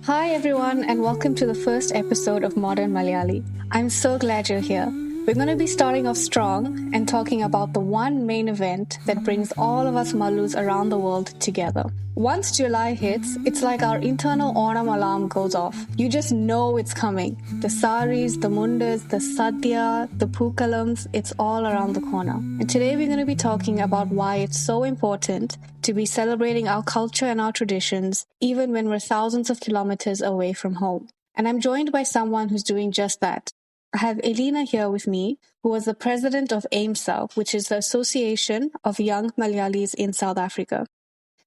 Hi everyone, and welcome to the first episode of Modern Malayali. I'm so glad you're here. We're going to be starting off strong and talking about the one main event that brings all of us Malus around the world together. Once July hits, it's like our internal Onam alarm goes off. You just know it's coming. The sarees, the mundus, the sadya, the pookalams, it's all around the corner. And today we're going to be talking about why it's so important to be celebrating our culture and our traditions, even when we're thousands of kilometers away from home. And I'm joined by someone who's doing just that. I have Elina here with me, who was the president of AYMSA, which is the Association of Young Malayalis in South Africa.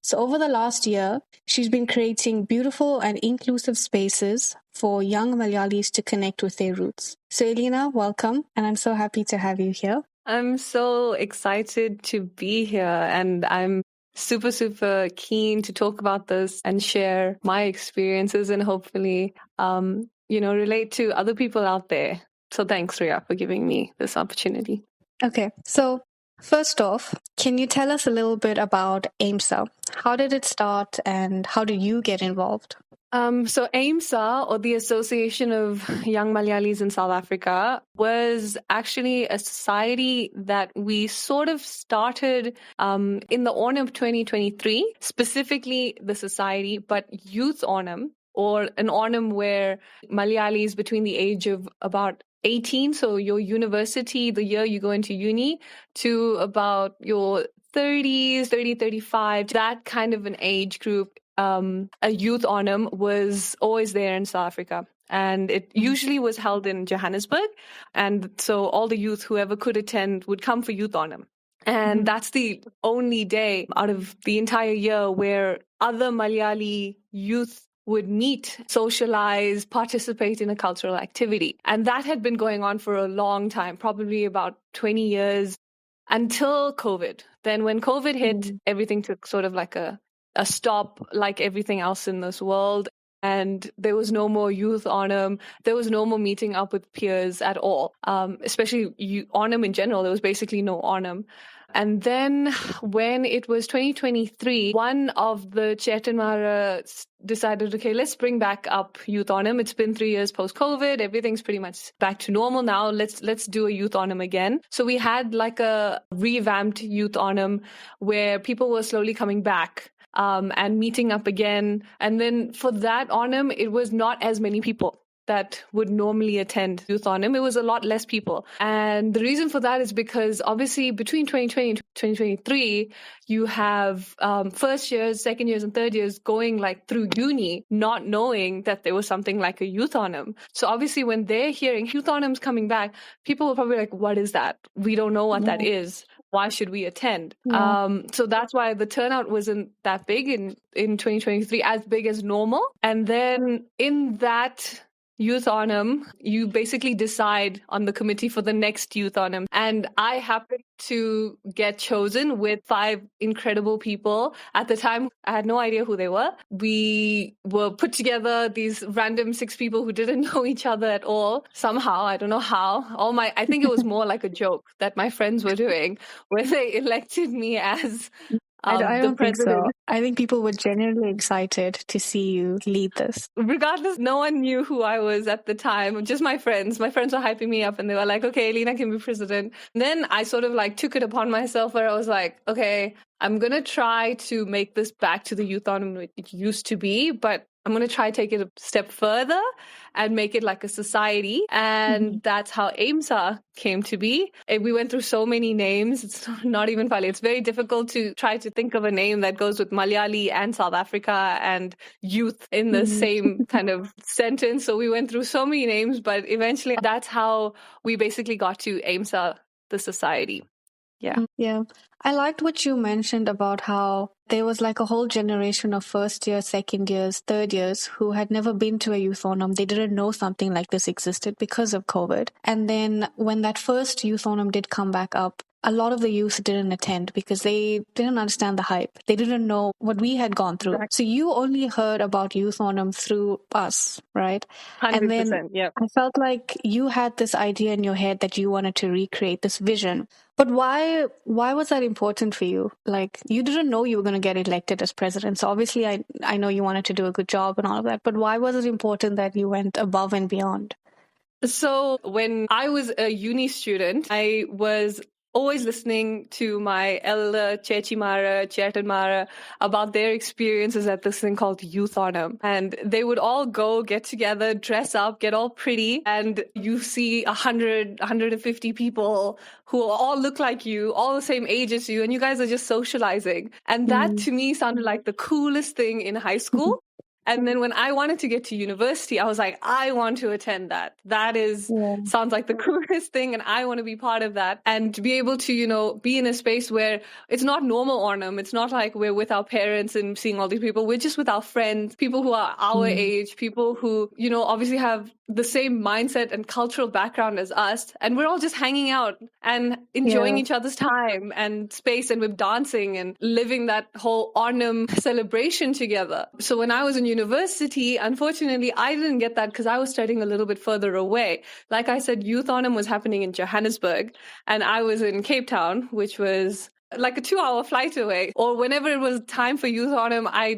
So over the last year, she's been creating beautiful and inclusive spaces for young Malayalis to connect with their roots. So Elina, welcome, and I'm so happy to have you here. I'm so excited to be here, and I'm super keen to talk about this and share my experiences and hopefully, relate to other people out there. So thanks, Ria, for giving me this opportunity. Okay, so first off, can you tell us a little bit about AYMSA? How did it start and how did you get involved? So AYMSA, or the Association of Young Malayalis in South Africa, was actually a society that we sort of started in the Onam of 2023, specifically the society, but Youth Onam, or an Onam where Malayalis between the age of about 18, so your university, the year you go into uni, to about your 30s, 35, that kind of an age group. A youth Onam was always there in South Africa, and it usually was held in Johannesburg. And so all the youth, whoever could attend, would come for youth Onam. And that's the only day out of the entire year where other Malayali youth would meet, socialize, participate in a cultural activity. And that had been going on for a long time, probably about 20 years, until COVID. Then when COVID hit, everything took sort of like a stop, like everything else in this world. And there was no more youth Onam. There was no more meeting up with peers at all, especially Onam in general. There was basically no Onam. And then when it was 2023, one of the Chetanmara decided, okay, let's bring back up Youth Onam. It's been 3 years post-COVID. Everything's pretty much back to normal now. Let's do a Youth Onam again. So we had like a revamped Youth Onam where people were slowly coming back and meeting up again. And then for that Onam, it was not as many people that would normally attend Youth Onam. It was a lot less people. And the reason for that is because obviously between 2020 and 2023, you have first years, second years, and third years going like through uni, not knowing that there was something like a Youth Onam. So obviously when they're hearing Youth Onam's coming back, people were probably like, what is that? We don't know what that is. Why should we attend? So that's why the turnout wasn't that big in 2023, as big as normal. And then in that Youth Onam, you basically decide on the committee for the next Youth Onam. And I happened to get chosen with 5 incredible people. At the time, I had no idea who they were. We were put together, these random 6 people who didn't know each other at all. Somehow, I don't know how. I think it was more like a joke that my friends were doing, where they elected me as I don't think so. I think people were genuinely excited to see you lead this. Regardless, no one knew who I was at the time, just my friends. My friends were hyping me up and they were like, okay, Elina can be president. And then I sort of like took it upon myself where I was like, okay, I'm going to try to make this back to the Youth Onam it used to be, but I'm going to try to take it a step further and make it like a society. And that's how AYMSA came to be. And we went through so many names. It's not even funny. It's very difficult to try to think of a name that goes with Malayali and South Africa and youth in the same kind of sentence. So we went through so many names, but eventually that's how we basically got to AYMSA, the society. Yeah. I liked what you mentioned about how there was like a whole generation of first year, second years, third years who had never been to a Youth Onam. They didn't know something like this existed because of COVID. And then when that first Youth Onam did come back up, a lot of the youth didn't attend because they didn't understand the hype. They didn't know what we had gone through. Exactly. So you only heard about Youth Onam through us, right? And then 100%. Yeah. I felt like you had this idea in your head that you wanted to recreate this vision. But why was that important for you? Like, you didn't know you were going to get elected as president. So obviously I know you wanted to do a good job and all of that. But why was it important that you went above and beyond? So when I was a uni student, I was always listening to my elder Chechimara, Chetanmara about their experiences at this thing called Youth Onam. And they would all go get together, dress up, get all pretty. And you see 150 people who all look like you, all the same age as you. And you guys are just socializing. And that to me sounded like the coolest thing in high school. And then when I wanted to get to university, I was like, I want to attend that. That is, sounds like the coolest thing. And I want to be part of that. And to be able to, you know, be in a space where it's not normal Onam. It's not like we're with our parents and seeing all these people. We're just with our friends, people who are our age, people who, you know, obviously have the same mindset and cultural background as us. And we're all just hanging out and enjoying each other's time and space. And we're dancing and living that whole Onam celebration together. So when I was in university, unfortunately, I didn't get that because I was studying a little bit further away. Like I said, Youth Onam was happening in Johannesburg and I was in Cape Town, which was like a 2-hour flight away. Or whenever it was time for Youth Onam, I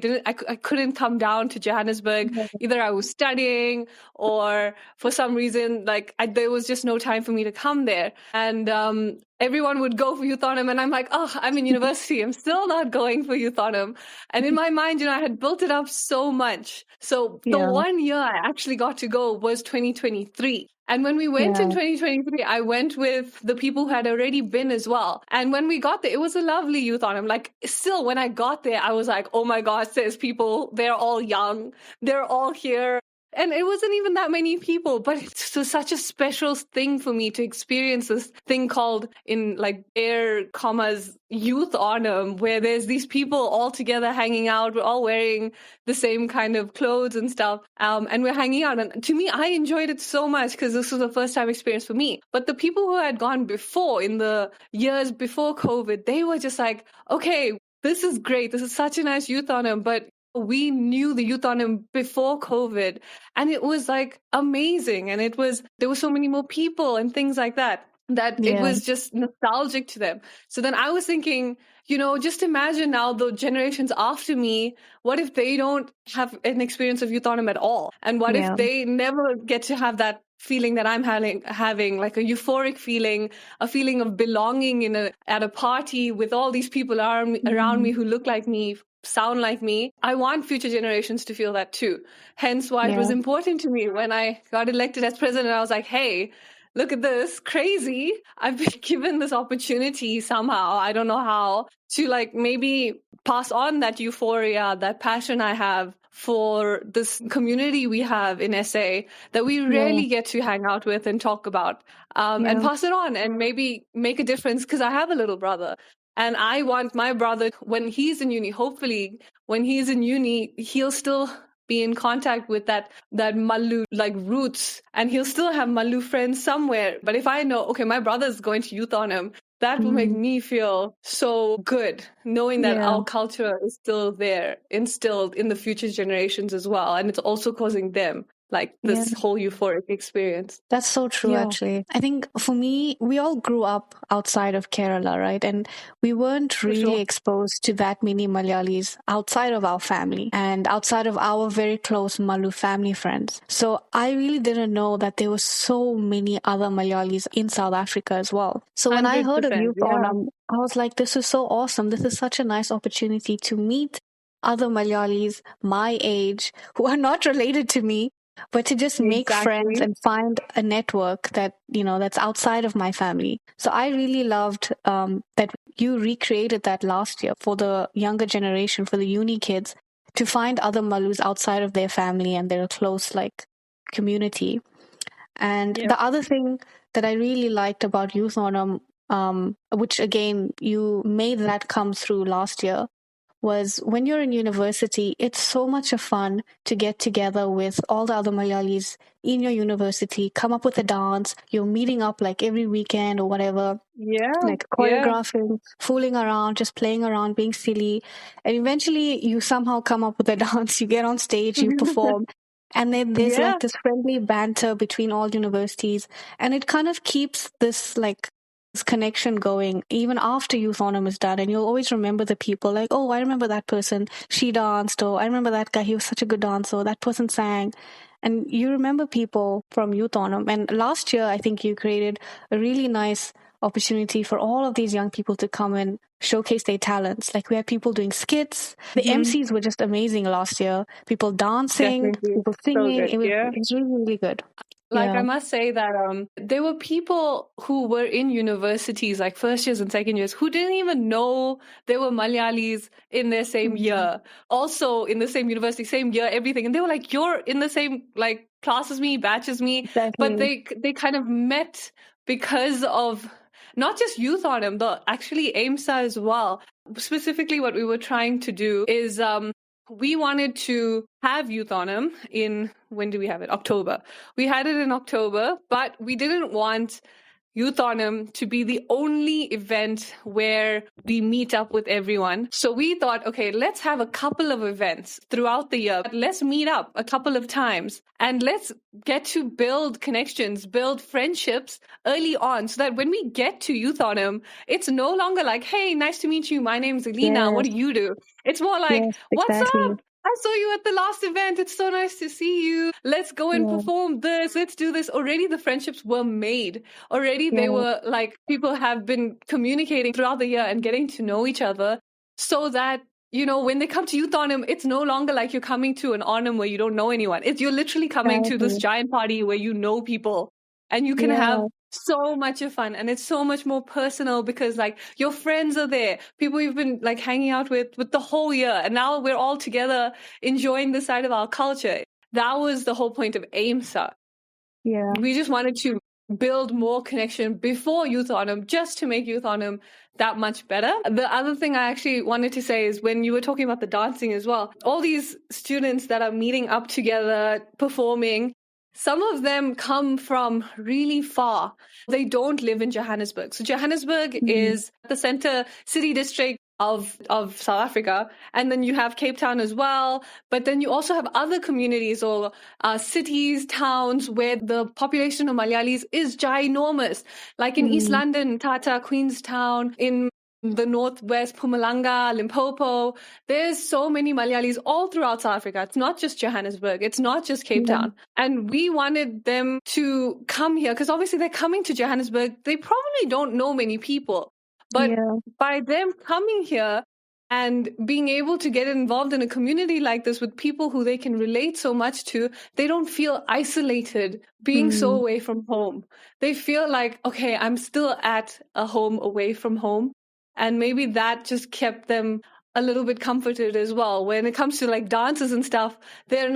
couldn't come down to Johannesburg. Either I was studying or for some reason, there was just no time for me to come there. And everyone would go for Youth Onam and I'm like, oh, I'm in university. I'm still not going for Youth Onam. And in my mind, you know, I had built it up so much. So the 1 year I actually got to go was 2023. And when we went in 2023, I went with the people who had already been as well. And when we got there, it was a lovely Youth Onam. Like, still, when I got there, I was like, oh my gosh, there's people, they're all young, they're all here. And it wasn't even that many people, but it's just such a special thing for me to experience this thing called, in like air commas, Youth Onam, where there's these people all together hanging out. We're all wearing the same kind of clothes and stuff. And we're hanging out. And to me, I enjoyed it so much because this was a first time experience for me. But the people who had gone before, in the years before COVID, they were just like, okay, this is great. This is such a nice Youth Onam, but we knew the Youth Onam before COVID and it was like amazing. And there were so many more people and things like that it was just nostalgic to them. So then I was thinking, you know, just imagine now the generations after me, what if they don't have an experience of Youth Onam at all? And what if they never get to have that feeling that I'm having like a euphoric feeling, a feeling of belonging at a party with all these people around me who look like me, sound like me. I want future generations to feel that too. Hence why it was important to me when I got elected as president. I was like, hey, look at this, crazy. I've been given this opportunity somehow, I don't know how, to like maybe pass on that euphoria, that passion I have for this community we have in SA that we rarely get to hang out with and talk about, and pass it on and maybe make a difference, because I have a little brother. And I want my brother, when he's in uni, hopefully when he's in uni, he'll still be in contact with that Malu like roots, and he'll still have Malu friends somewhere. But if I know, okay, my brother's going to Youth Onam, that will make me feel so good, knowing that our culture is still there, instilled in the future generations as well. And it's also causing them like this whole euphoric experience. That's so true, actually. I think for me, we all grew up outside of Kerala, right? And we weren't really exposed to that many Malayalis outside of our family and outside of our very close Malu family friends. So I really didn't know that there were so many other Malayalis in South Africa as well. So when I heard of Youth Onam, I was like, this is so awesome. This is such a nice opportunity to meet other Malayalis my age who are not related to me, but to just make friends and find a network that, you know, that's outside of my family. So I really loved that you recreated that last year for the younger generation, for the uni kids, to find other Malus outside of their family and their close, like, community. And the other thing that I really liked about Youth Onam, which again, you made that come through last year, was when you're in university, it's so much of fun to get together with all the other Malayalis in your university, come up with a dance. You're meeting up like every weekend or whatever, Yeah. like Yeah. choreographing, fooling around, just playing around, being silly. And eventually you somehow come up with a dance, you get on stage, you perform. And then there's Yeah. like this friendly banter between all universities. And it kind of keeps this like this connection going even after Youth Onam is done. And you'll always remember the people like, oh, I remember that person, she danced, or I remember that guy, he was such a good dancer, that person sang. And you remember people from Youth Onam. And last year, I think you created a really nice opportunity for all of these young people to come and showcase their talents. Like we had people doing skits. The MCs were just amazing last year. People dancing, Definitely. people So singing. good. Yeah. It was really, really good. Like, Yeah. I must say that there were people who were in universities, like first years and second years, who didn't even know there were Malayalis in their same year, also in the same university, same year, everything. And they were like, you're in the same like class as me, batch as me. But Exactly. they kind of met because of not just Youth Autumn, but actually AYMSA as well. Specifically, what we were trying to do is we wanted to have Youth Onam in, when do we have it? October. We had it in October, but we didn't want Youth Onam to be the only event where we meet up with everyone. So we thought, okay, let's have a couple of events throughout the year. Let's meet up a couple of times and let's get to build connections, build friendships early on so that when we get to Youth Onam, it's no longer like, hey, nice to meet you. My name's Elina. What do you do? It's more like, Yes, what's exactly. up? I saw you at the last event. It's so nice to see you. Let's go and perform this. Let's do this. Already the friendships were made. Already they were like, people have been communicating throughout the year and getting to know each other so that, you know, when they come to Youth Onam, it's no longer like you're coming to an Onam where you don't know anyone. You're literally coming to this giant party where you know people and you can have so much of fun, and it's so much more personal because like your friends are there, people you've been like hanging out with the whole year, and now we're all together enjoying this side of our culture. That was the whole point of AYMSA. We just wanted to build more connection before Youth Onam, just to make Youth Onam that much better. The other thing I actually wanted to say is when you were talking about the dancing as well, all these students that are meeting up together, performing, some of them come from really far. They don't live in Johannesburg. So Johannesburg is the center city district of South Africa. And then you have Cape Town as well. But then you also have other communities or cities, towns where the population of Malayalis is ginormous. Like in East London, Tata, Queenstown, in the Northwest, Mpumalanga, Limpopo. There's so many Malayalis all throughout South Africa. It's not just Johannesburg. It's not just Cape Town. And we wanted them to come here because obviously they're coming to Johannesburg. They probably don't know many people. But by them coming here and being able to get involved in a community like this with people who they can relate so much to, they don't feel isolated being so away from home. They feel like, okay, I'm still at a home away from home. And maybe that just kept them a little bit comforted as well. When it comes to like dances and stuff, they're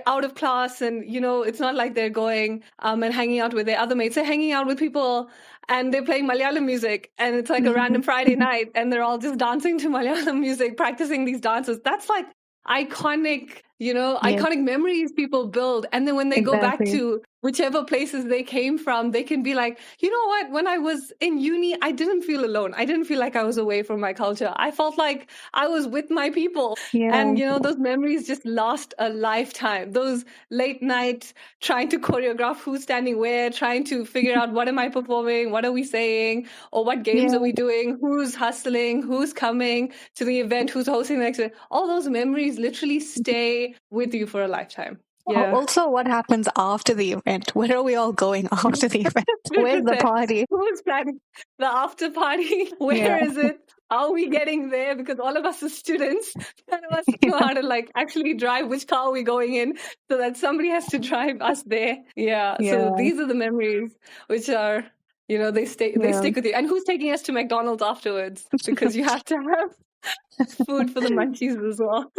out of class, and you know, it's not like they're going and hanging out with their other mates. They're hanging out with people and they're playing Malayalam music, and it's like a random Friday night and they're all just dancing to Malayalam music, practicing these dances. That's like iconic, you know, iconic memories people build. And then when they go back to whichever places they came from, they can be like, you know what, when I was in uni, I didn't feel alone. I didn't feel like I was away from my culture. I felt like I was with my people. And, you know, those memories just last a lifetime. Those late nights trying to choreograph who's standing where, trying to figure out what am I performing, what are we saying, or what games are we doing, who's hustling, who's coming to the event, who's hosting the next event. All those memories literally stay with you for a lifetime. Yeah. Also, what happens after the event? Where are we all going after the event? Where's the party? Who's planning the after party? Where is it? How are we getting there? Because all of us are students. None of us know how to like actually drive. Which car are we going in? So that somebody has to drive us there. Yeah. So these are the memories which are, you know, they stick with you. And who's taking us to McDonald's afterwards? Because you have to have food for the munchies as well.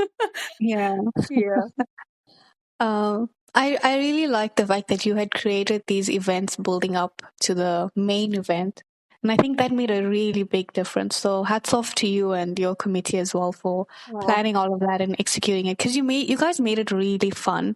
Yeah. I really like the fact that you had created these events building up to the main event. And I think that made a really big difference. So hats off to you and your committee as well for planning all of that and executing it. Because you guys made it really fun.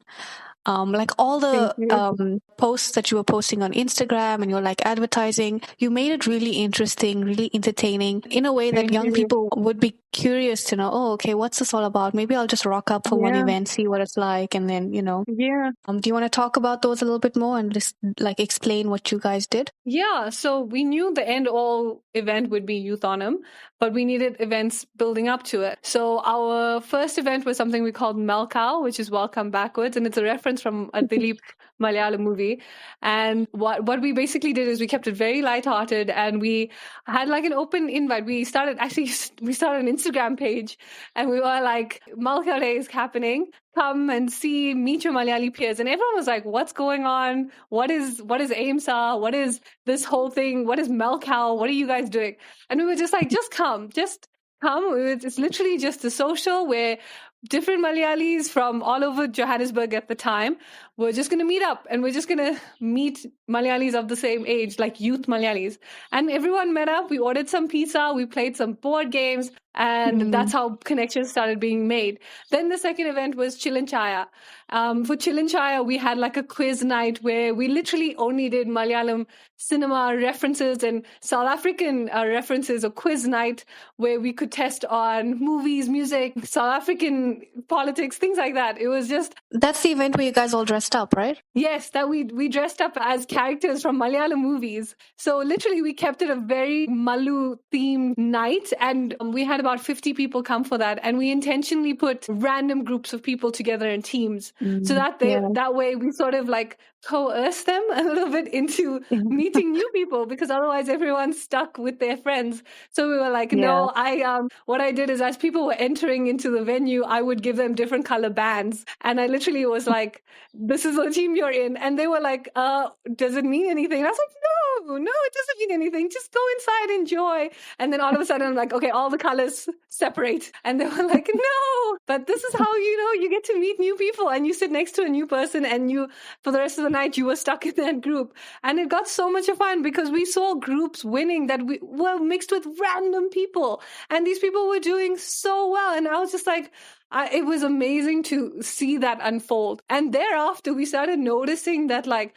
Like all Thank the you. posts that you were posting on Instagram and you're like advertising, you made it really interesting, really entertaining in a way that Thank young you. people would be curious to know, oh, okay, what's this all about? Maybe I'll just rock up for one Yeah. event, see what it's like, and then, Yeah. do you want to talk about those a little bit more and just like explain what you guys did? Yeah, so we knew the end all event would be Youth Onam, but we needed events building up to it. So our first event was something we called Melcow, which is Welcome Backwards, and it's a reference from a Dilip Malayalam movie. And what we basically did is we kept it very lighthearted, and we had like an open invite. We started an Instagram page, and we were like, Melcow Day is happening. Come and see, meet your Malayali peers. And everyone was like, what's going on? What is AYMSA? What is this whole thing? What is Melcow? What are you guys doing? And we were just like, just come. It's literally just a social where different Malayalis from all over Johannesburg at the time were just going to meet up, and we're just going to meet Malayalis of the same age, like youth Malayalis. And everyone met up. We ordered some pizza. We played some board games. And that's how connections started being made. Then the second event was Chilinchaya. For Chilinchaya, we had like a quiz night where we literally only did Malayalam cinema references and South African references, a quiz night where we could test on movies, music, South African politics, things like that. It was just... That's the event where you guys all dressed up, right? Yes, that we dressed up as characters from Malayalam movies. So literally we kept it a very Malu themed night, and we had about 50 people come for that, and we intentionally put random groups of people together in teams so that that way we sort of like coerce them a little bit into meeting new people, because otherwise everyone's stuck with their friends. So we were like, no, what I did is as people were entering into the venue, I would give them different color bands, and I literally was like, this is the team you're in. And they were like, does it mean anything? And I was like, no, it doesn't mean anything. Just go inside, enjoy. And then all of a sudden I'm like, okay, all the colors separate. And they were like, no, but this is how, you get to meet new people, and you sit next to a new person, and you, for the rest of the night, you were stuck in that group. And it got so much fun because we saw groups winning that were mixed with random people. And these people were doing so well. And I was just like, it was amazing to see that unfold. And thereafter, we started noticing that like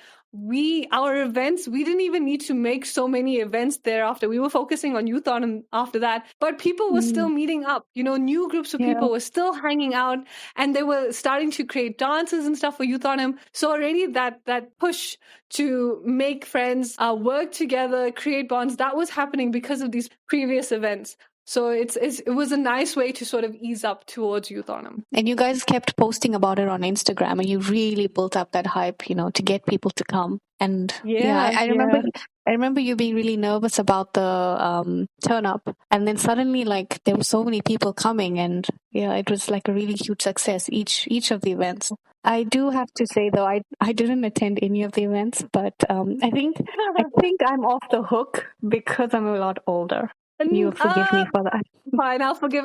our events, we didn't even need to make so many events thereafter. We were focusing on Youth On after that, but people were still meeting up. New groups of people were still hanging out, and they were starting to create dances and stuff for Youth On. So already that push to make friends, work together, create bonds, that was happening because of these previous events. So it was a nice way to sort of ease up towards Youth Onam. And you guys kept posting about it on Instagram, and you really built up that hype, to get people to come. And I remember you being really nervous about the turn up, and then suddenly like there were so many people coming, and it was like a really huge success each of the events. I do have to say though, I didn't attend any of the events, but I think I'm off the hook because I'm a lot older. You'll forgive me for that. Fine, I'll forgive.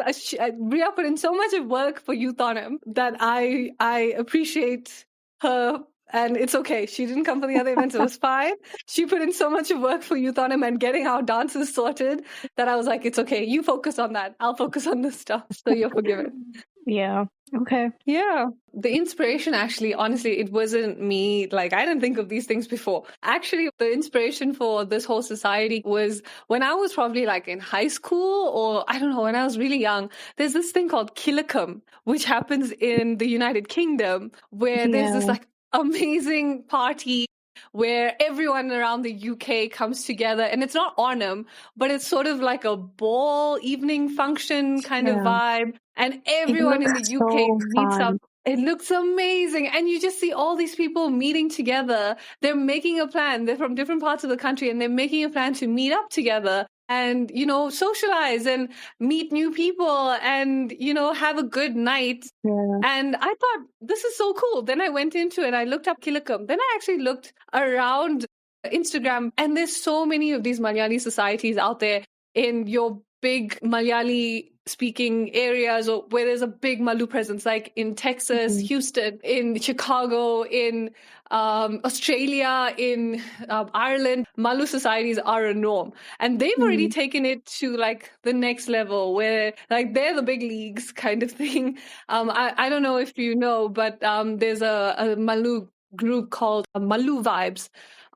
Ria put in so much of work for Youth Onam that I appreciate her, and it's okay. She didn't come for the other events. It was fine. She put in so much of work for Youth Onam and getting our dances sorted that I was like, it's okay. You focus on that. I'll focus on this stuff. So you're forgiven. Yeah. Okay. Yeah. The inspiration, actually, honestly, it wasn't me. Like, I didn't think of these things before. Actually, the inspiration for this whole society was when I was probably like in high school, or I don't know, when I was really young. There's this thing called Kilakam, which happens in the United Kingdom, where there's this like amazing party where everyone around the UK comes together, and it's not Onam, but it's sort of like a ball evening function kind of vibe, and everyone in the UK meets up. It looks amazing. And you just see all these people meeting together. They're making a plan. They're from different parts of the country, and they're making a plan to meet up together and, socialize and meet new people and, have a good night. Yeah. And I thought, this is so cool. Then I went into it. I looked up Kilakam. Then I actually looked around Instagram, and there's so many of these Malayali societies out there in your big Malayali speaking areas or where there's a big Malu presence, like in Texas, Houston, in Chicago, in Australia, in Ireland, Malu societies are a norm. And they've already taken it to like the next level where like they're the big leagues kind of thing. I don't know if you know, but there's a Malu group called Malu Vibes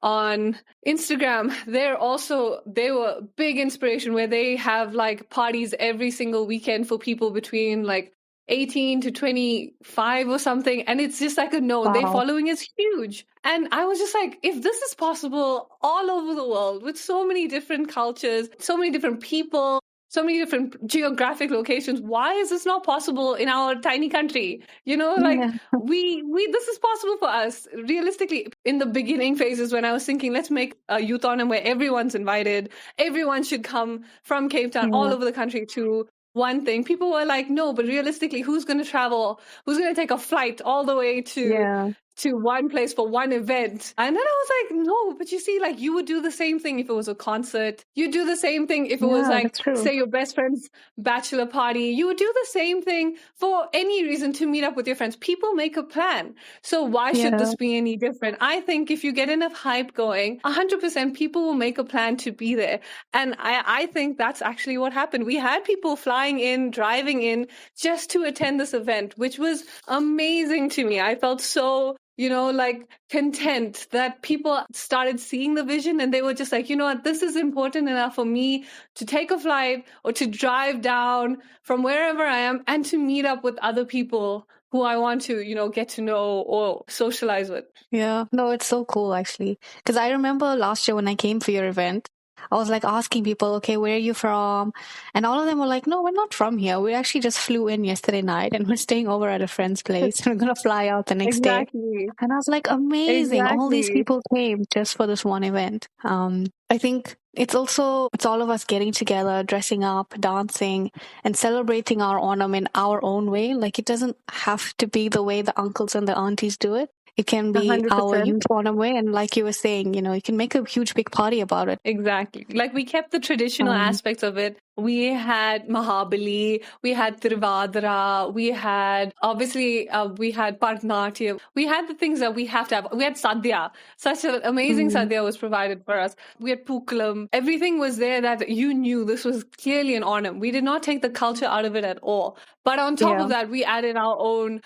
on Instagram. They were big inspiration where they have like parties every single weekend for people between like 18 to 25 or something. And it's just like a known. Their following is huge. And I was just like, if this is possible all over the world with so many different cultures, so many different people, so many different geographic locations, why is this not possible in our tiny country? Like we this is possible for us. Realistically, in the beginning phases when I was thinking, let's make a youth Onam where everyone's invited, everyone should come from Cape Town all over the country to one thing. People were like, no, but realistically, who's going to travel? Who's going to take a flight all the way to one place for one event? And then I was like, no, but you see, like you would do the same thing if it was a concert. You'd do the same thing if it was like, say, your best friend's bachelor party. You would do the same thing for any reason to meet up with your friends. People make a plan. So why should this be any different? I think if you get enough hype going, 100% people will make a plan to be there. And I think that's actually what happened. We had people flying in, driving in just to attend this event, which was amazing to me. I felt so like content that people started seeing the vision and they were just like, you know what, this is important enough for me to take a flight or to drive down from wherever I am and to meet up with other people who I want to, get to know or socialize with. Yeah, no, it's so cool actually. Because I remember last year when I came for your event, I was like asking people, okay, where are you from? And all of them were like, no, we're not from here. We actually just flew in yesterday night and we're staying over at a friend's place. And we're going to fly out the next day. And I was like, amazing. All these people came just for this one event. I think it's all of us getting together, dressing up, dancing, and celebrating our Onam in our own way. Like it doesn't have to be the way the uncles and the aunties do it. It can be 100%. Our youth Onam way. And like you were saying, you can make a huge big party about it. Exactly. Like we kept the traditional aspects of it. We had Mahabali, we had Tiruvadra, we had Bharatanatyam. We had the things that we have to have. We had sadya. Such an amazing sadya was provided for us. We had pookalams. Everything was there that you knew this was clearly an Onam. We did not take the culture out of it at all. But on top of that, we added our own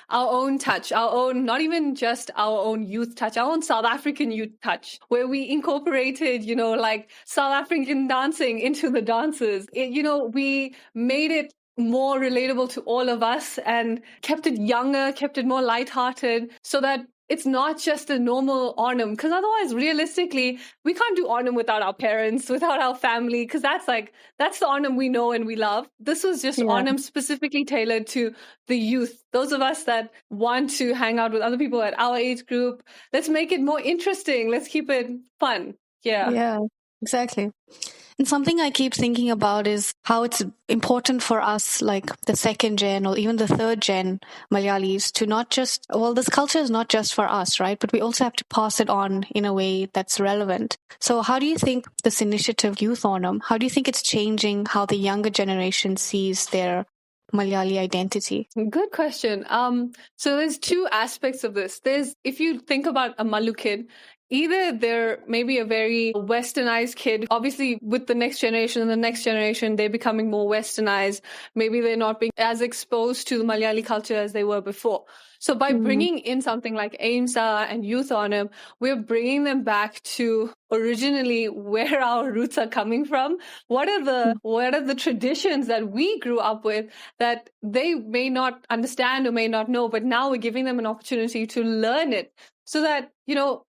touch, our own, not even just our own youth touch, our own South African youth touch, where we incorporated, like South African dancing into the dances. We made it more relatable to all of us and kept it younger, kept it more lighthearted so that it's not just a normal Onam. Because otherwise, realistically, we can't do Onam without our parents, without our family, because that's the Onam we know and we love. This was just Onam specifically tailored to the youth. Those of us that want to hang out with other people at our age group, let's make it more interesting. Let's keep it fun. Yeah, exactly. And something I keep thinking about is how it's important for us, like the second gen or even the third gen Malayalis, to not just, this culture is not just for us, right? But we also have to pass it on in a way that's relevant. So how do you think this initiative, Youth Onam, how do you think it's changing how the younger generation sees their Malayali identity? Good question. So there's two aspects of this. If you think about a Malu kid, either they're maybe a very westernized kid. Obviously, with the next generation and the next generation, they're becoming more westernized. Maybe they're not being as exposed to the Malayali culture as they were before. So by bringing in something like AYMSA and Youth Onam, we're bringing them back to originally where our roots are coming from. What are the traditions that we grew up with that they may not understand or may not know, but now we're giving them an opportunity to learn it so that,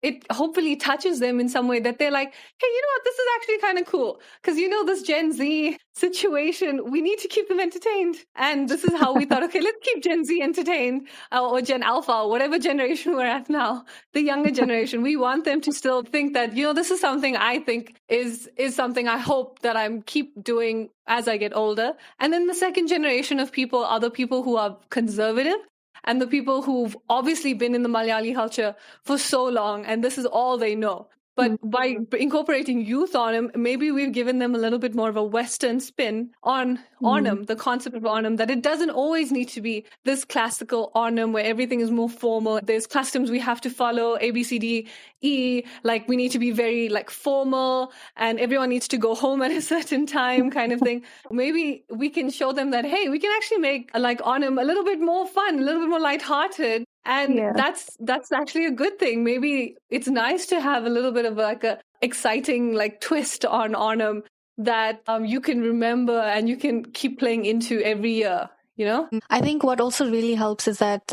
it hopefully touches them in some way that they're like, hey, you know what, this is actually kind of cool. Because, this Gen Z situation, we need to keep them entertained. And this is how we thought, okay, let's keep Gen Z entertained or Gen Alpha, or whatever generation we're at now, the younger generation. We want them to still think that, this is something I think is something I hope that I'm keep doing as I get older. And then the second generation of people are the people who are conservative, and the people who've obviously been in the Malayali culture for so long, and this is all they know. But by incorporating youth Onam, maybe we've given them a little bit more of a Western spin on Onam, the concept of Onam, that it doesn't always need to be this classical Onam where everything is more formal. There's customs we have to follow, A, B, C, D, E, like we need to be very like formal and everyone needs to go home at a certain time kind of thing. Maybe we can show them that, hey, we can actually make like Onam a little bit more fun, a little bit more lighthearted. And that's actually a good thing. Maybe it's nice to have a little bit of like a exciting like twist on Onam that you can remember and you can keep playing into every year, you know? I think what also really helps is that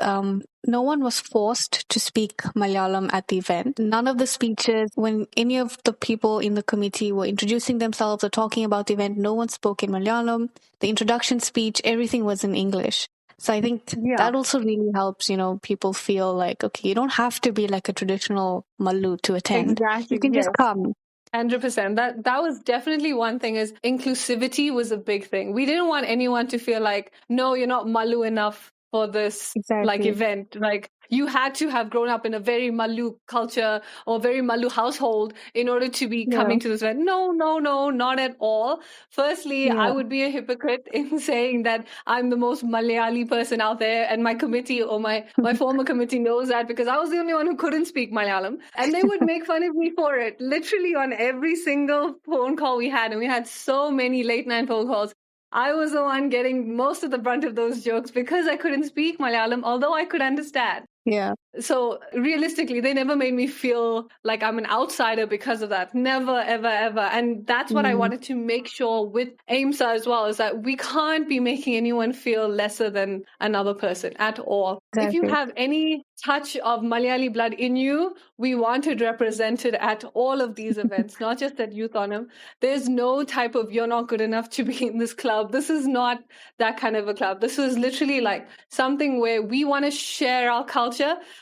no one was forced to speak Malayalam at the event. None of the speeches, when any of the people in the committee were introducing themselves or talking about the event, no one spoke in Malayalam. The introduction speech, everything was in English. So I think that also really helps, you know, people feel like, okay, you don't have to be like a traditional Malu to attend. Exactly. You can just come. 100%. That was definitely one thing, is inclusivity was a big thing. We didn't want anyone to feel like, no, you're not Malu enough for this like event. Like you had to have grown up in a very Malu culture or very Malu household in order to be coming to this event. No, not at all. Firstly, I would be a hypocrite in saying that I'm the most Malayali person out there, and my committee or my former committee knows that, because I was the only one who couldn't speak Malayalam, and they would make fun of me for it literally on every single phone call we had, and we had so many late night phone calls. I was the one getting most of the brunt of those jokes because I couldn't speak Malayalam, although I could understand. Yeah. So realistically, they never made me feel like I'm an outsider because of that. Never, ever, ever. And that's what I wanted to make sure with AYMSA as well, is that we can't be making anyone feel lesser than another person at all. If you have any touch of Malayali blood in you, we want it represented at all of these events, not just at Youth Onam. There's no type of, you're not good enough to be in this club. This is not that kind of a club. This is literally like something where we want to share our culture.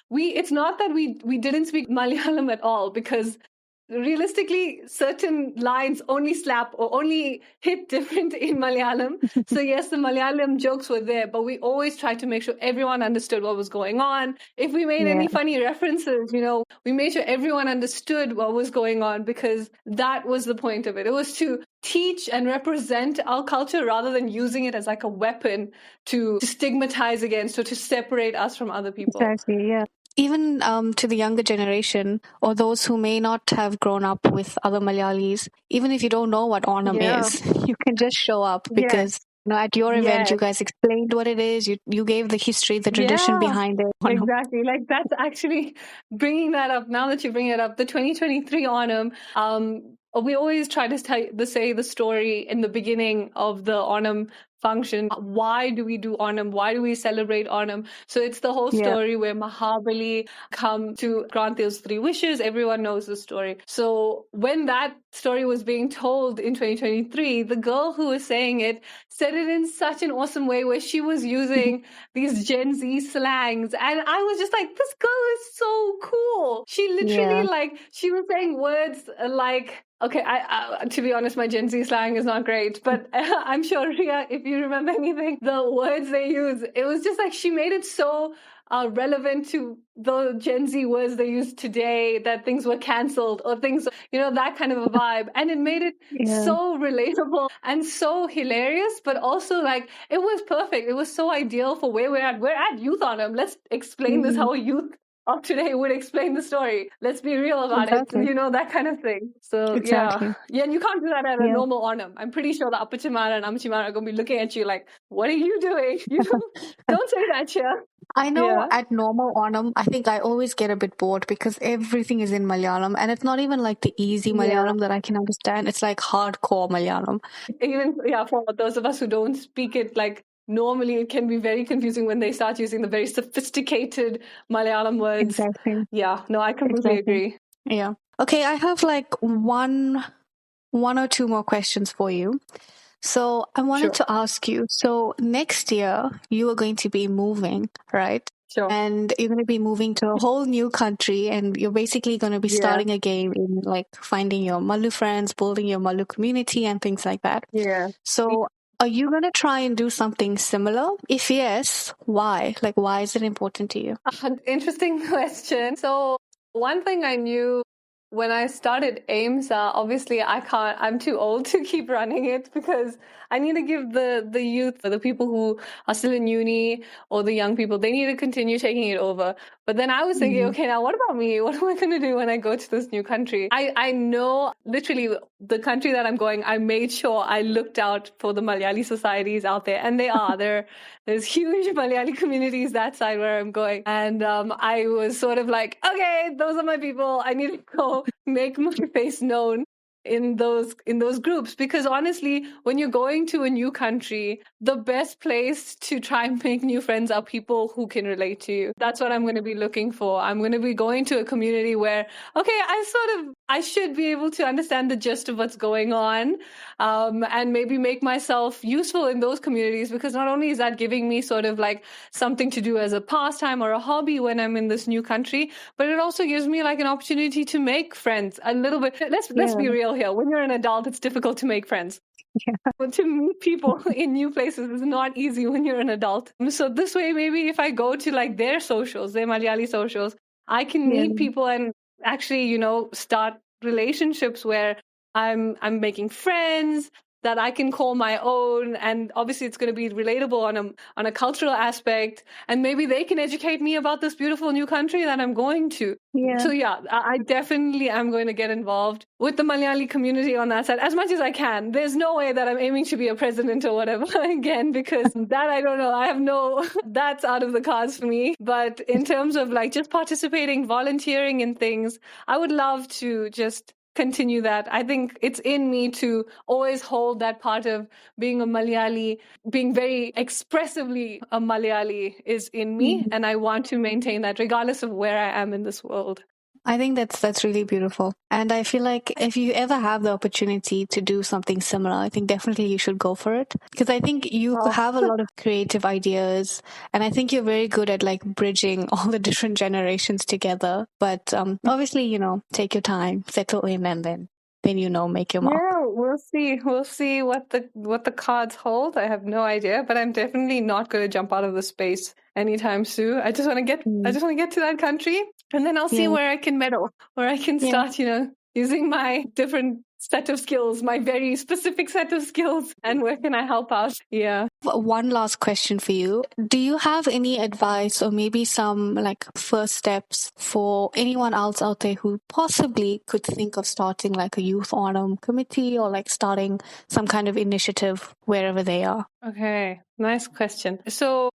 It's not that we didn't speak Malayalam at all, because realistically, certain lines only slap or only hit different in Malayalam. So yes, the Malayalam jokes were there, but we always tried to make sure everyone understood what was going on. If we made any funny references, you know, we made sure everyone understood what was going on, because that was the point of it. It was to teach and represent our culture rather than using it as like a weapon to stigmatize against or to separate us from other people. Exactly, yeah. Even to the younger generation or those who may not have grown up with other Malayalis, even if you don't know what Onam is, you can just show up, because you know, at your event, you guys explained what it is. You gave the history, the tradition behind it. Exactly. Like that's actually bringing that up. Now that you bring it up, the 2023 Onam, we always try to say the story in the beginning of the Onam function. Why do we do Onam? Why do we celebrate Onam? So it's the whole story where Mahabali come to grant those 3 wishes. Everyone knows the story. So when that story was being told in 2023, the girl who was saying it said it in such an awesome way, where she was using these Gen Z slangs. And I was just like, this girl is so cool. She literally she was saying words like, okay, I to be honest, my Gen Z slang is not great, but I'm sure, Ria, if you remember anything, the words they use, it was just like she made it so relevant to the Gen Z words they use today, that things were cancelled or things, you know, that kind of a vibe. And it made it so relatable and so hilarious, but also like it was perfect. It was so ideal for where we're at. We're at Youth Onam. Let's explain this how a youth of today would explain the story. Let's be real about it, you know, that kind of thing. So yeah, and you can't do that at a normal Onam. I'm pretty sure the Appachimara and Amachimara are going to be looking at you like, what are you doing? You don't say that here. I know at normal Onam, I think I always get a bit bored because everything is in Malayalam, and it's not even like the easy Malayalam that I can understand. It's like hardcore Malayalam. Even for those of us who don't speak it like normally, it can be very confusing when they start using the very sophisticated Malayalam words. Exactly. Yeah, no, I completely agree. Yeah. Okay, I have like one or two more questions for you. So I wanted to ask you, so next year you are going to be moving, right? Sure. And you're going to be moving to a whole new country, and you're basically going to be starting again in like finding your Malu friends, building your Malu community and things like that. Yeah. So are you going to try and do something similar? If yes, why? Like, why is it important to you? Interesting question. So one thing I knew when I started AYMSA, obviously I'm too old to keep running it because I need to give the youth, the people who are still in uni or the young people, they need to continue taking it over. But then I was thinking, okay, now what about me? What am I going to do when I go to this new country? I know literally the country that I'm going, I made sure I looked out for the Malayali societies out there, and there's huge Malayali communities that side where I'm going. And I was sort of like, okay, those are my people. I need to go make my face known in those groups, because honestly, when you're going to a new country, the best place to try and make new friends are people who can relate to you. That's what I'm going to be looking for. I'm going to be going to a community where, okay, I should be able to understand the gist of what's going on, and maybe make myself useful in those communities, because not only is that giving me sort of like something to do as a pastime or a hobby when I'm in this new country, but it also gives me like an opportunity to make friends a little bit. Let's be real here. When you're an adult, it's difficult to make friends. But to meet people in new places is not easy when you're an adult. So this way, maybe if I go to like their socials, their Malayali socials, I can meet people and actually, start relationships where I'm making friends that I can call my own, and obviously it's going to be relatable on a cultural aspect, and maybe they can educate me about this beautiful new country that I'm going to. So I definitely am going to get involved with the Malayali community on that side as much as I can. There's no way that I'm aiming to be a president or whatever again, because that I don't know. That's out of the cards for me. But in terms of like just participating, volunteering in things, I would love to just continue that. I think it's in me to always hold that part of being a Malayali, being very expressively a Malayali is in me, and I want to maintain that regardless of where I am in this world. I think that's really beautiful. And I feel like if you ever have the opportunity to do something similar, I think definitely you should go for it. Because I think you have a lot of creative ideas, and I think you're very good at like bridging all the different generations together. But obviously, take your time, settle in, and then make your mark. Yeah, we'll see. We'll see what the cards hold. I have no idea, but I'm definitely not going to jump out of the space anytime soon. I just want to get to that country, and then I'll see where I can meddle, where I can start, using my different set of skills, my very specific set of skills, and where can I help out? Yeah. One last question for you. Do you have any advice or maybe some like first steps for anyone else out there who possibly could think of starting like a youth Onam committee or like starting some kind of initiative wherever they are? Okay, nice question. So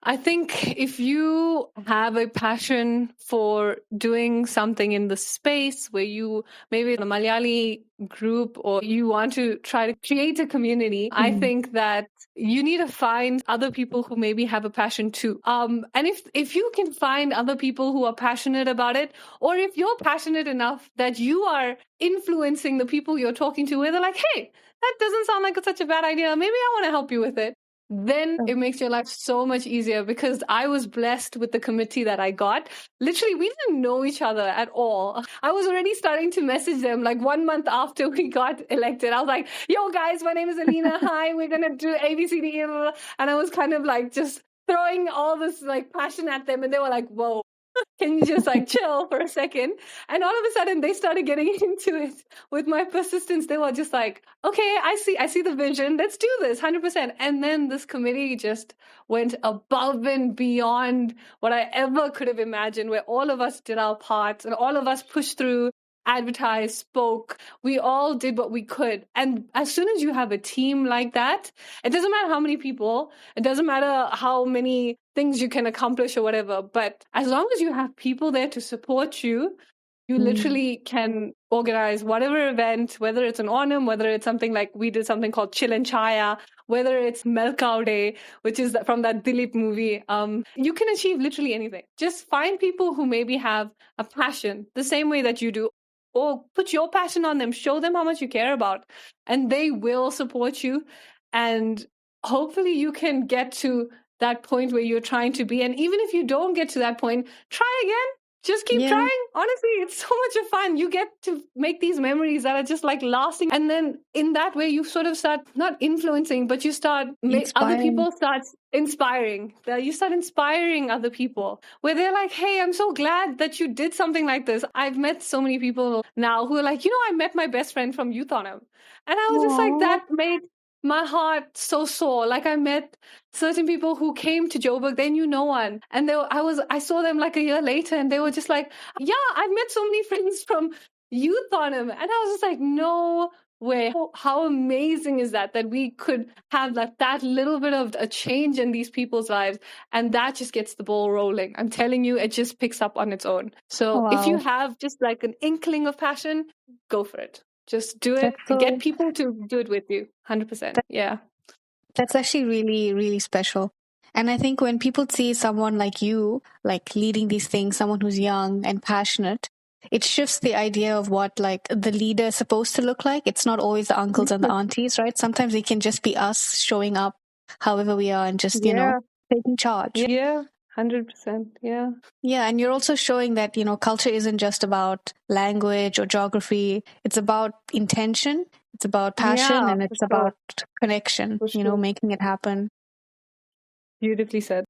I think if you have a passion for doing something in the space where you maybe in a Malayali group, or you want to try to create a community, I think that you need to find other people who maybe have a passion too. And if you can find other people who are passionate about it, or if you're passionate enough that you are influencing the people you're talking to, where they're like, hey, that doesn't sound like such a bad idea. Maybe I want to help you with it. Then it makes your life so much easier, because I was blessed with the committee that I got. Literally, we didn't know each other at all. I was already starting to message them like 1 month after we got elected. I was like, yo guys, my name is Elina. Hi, we're going to do ABCD. And I was kind of like just throwing all this like passion at them. And they were like, whoa. Can you just like chill for a second? And all of a sudden they started getting into it with my persistence. They were just like, okay, I see the vision. Let's do this 100%. And then this committee just went above and beyond what I ever could have imagined, where all of us did our parts and all of us pushed through, advertised, spoke. We all did what we could. And as soon as you have a team like that, it doesn't matter how many people, it doesn't matter how many things you can accomplish or whatever, but as long as you have people there to support you, you literally can organize whatever event, whether it's an Onam, whether it's something like we did something called Chill and Chaya, whether it's Melkau Day, which is from that Dilip movie. You can achieve literally anything. Just find people who maybe have a passion the same way that you do, or put your passion on them, show them how much you care about, and they will support you. And hopefully you can get to that point where you're trying to be. And even if you don't get to that point, try again. Just keep trying. Honestly, it's so much of fun. You get to make these memories that are just like lasting. And then in that way, you sort of start not influencing, but you start other people start inspiring. You start inspiring other people where they're like, hey, I'm so glad that you did something like this. I've met so many people now who are like, I met my best friend from Youth Onam. And I was just like, that made my heart so sore. Like I met certain people who came to Joburg, they knew no one. And I saw them like a year later and they were just like, yeah, I've met so many friends from Youth Onam. And I was just like, no way. How amazing is that we could have that little bit of a change in these people's lives. And that just gets the ball rolling. I'm telling you, it just picks up on its own. So if you have just like an inkling of passion, go for it. Just do it. Get people to do it with you. 100%. Yeah. That's actually really, really special. And I think when people see someone like you, like leading these things, someone who's young and passionate, it shifts the idea of what like the leader is supposed to look like. It's not always the uncles and the aunties, right? Sometimes it can just be us showing up however we are and just, taking charge. Yeah. 100%. Yeah. Yeah. And you're also showing that, culture isn't just about language or geography. It's about intention. It's about passion and it's about connection, making it happen. Beautifully said.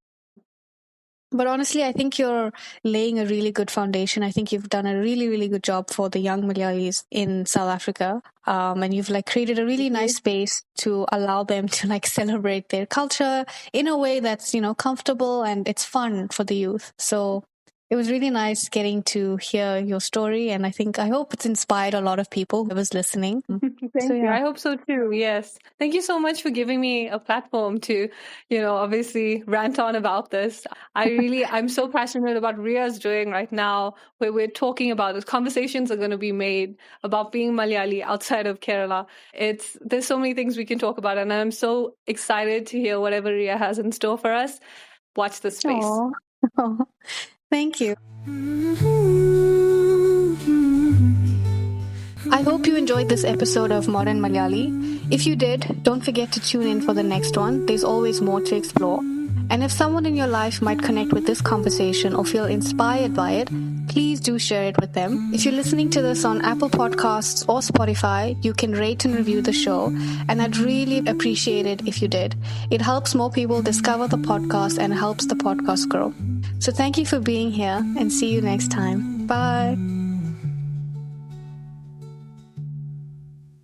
But honestly, I think you're laying a really good foundation. I think you've done a really, really good job for the young Malayalis in South Africa. And you've created a really nice space to allow them to celebrate their culture in a way that's, comfortable and it's fun for the youth. So it was really nice getting to hear your story. And I hope it's inspired a lot of people who was listening. Thank you. I hope so too. Yes. Thank you so much for giving me a platform to, obviously rant on about this. I'm so passionate about Ria's doing right now, where we're talking about this. Conversations are going to be made about being Malayali outside of Kerala. There's so many things we can talk about. And I'm so excited to hear whatever Ria has in store for us. Watch this space. Thank you. I hope you enjoyed this episode of Modern Malayali. If you did, don't forget to tune in for the next one. There's always more to explore. And if someone in your life might connect with this conversation or feel inspired by it, please do share it with them. If you're listening to this on Apple Podcasts or Spotify, you can rate and review the show, and I'd really appreciate it if you did. It helps more people discover the podcast and helps the podcast grow. So thank you for being here, and see you next time. Bye.